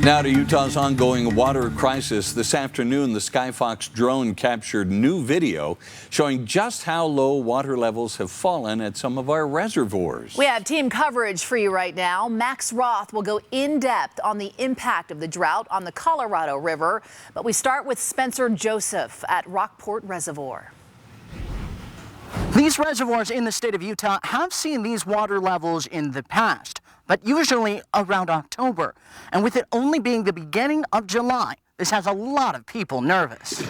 Now to Utah's ongoing water crisis. This afternoon, the Skyfox drone captured new video showing just how low water levels have fallen at some of our reservoirs. We have team coverage for you right now. Max Roth will go in depth on the impact of the drought on the Colorado River. But we start with Spencer Joseph at Rockport Reservoir. These reservoirs in the state of Utah have seen these water levels in the past, but usually around October. And with it only being the beginning of July, this has a lot of people nervous.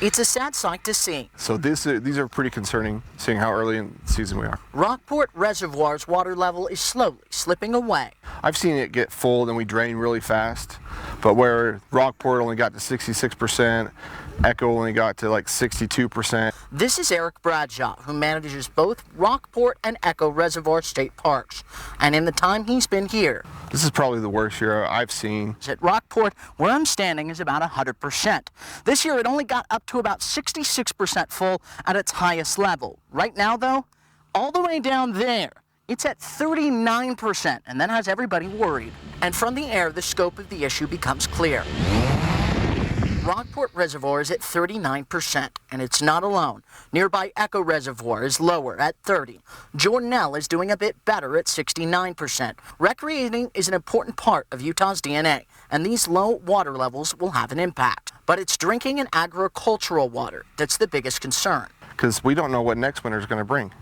It's a sad sight to see. So these are pretty concerning, seeing how early in the season we are. Rockport Reservoir's water level is slowly slipping away. I've seen it get full, then we drain really fast. But where Rockport only got to 66%, Echo only got to like 62%. This is Eric Bradshaw, who manages both Rockport and Echo Reservoir State Parks. And in the time he's been here, This is probably the worst year I've seen. at Rockport, where I'm standing, is about 100%. This year it only got up to about 66% full at its highest level. Right now, though, all the way down there, it's at 39%, and that has everybody worried. And from the air, the scope of the issue becomes clear. Rockport Reservoir is at 39%, and it's not alone. Nearby Echo Reservoir is lower at 30. Jordanelle is doing a bit better at 69%. Recreating is an important part of Utah's DNA, and these low water levels will have an impact. But it's drinking and agricultural water that's the biggest concern. Because we don't know what next winter is going to bring.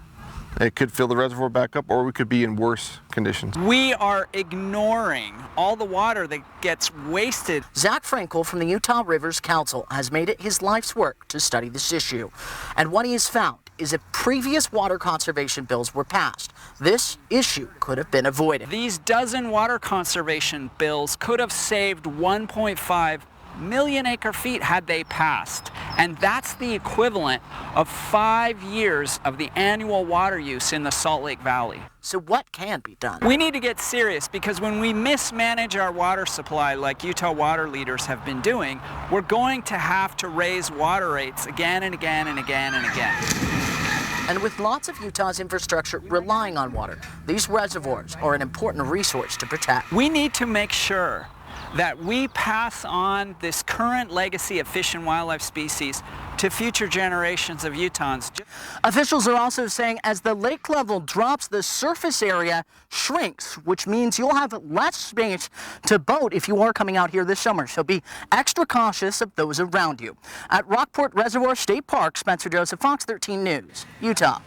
It could fill the reservoir back up, or we could be in worse conditions. We are ignoring all the water that gets wasted. Zach Frankel from the Utah Rivers Council has made it his life's work to study this issue. And what he has found is if previous water conservation bills were passed, this issue could have been avoided. These dozen water conservation bills could have saved 1.5 million acre feet had they passed. And that's the equivalent of 5 years of the annual water use in the Salt Lake Valley. So what can be done? We need to get serious, because when we mismanage our water supply like Utah water leaders have been doing, we're going to have to raise water rates again and again and again and again. And with lots of Utah's infrastructure relying on water, these reservoirs are an important resource to protect. We need to make sure that we pass on this current legacy of fish and wildlife species to future generations of Utahns. Officials are also saying as the lake level drops, the surface area shrinks, which means you'll have less space to boat if you are coming out here this summer. So be extra cautious of those around you. At Rockport Reservoir State Park, Spencer Joseph, Fox 13 News, Utah.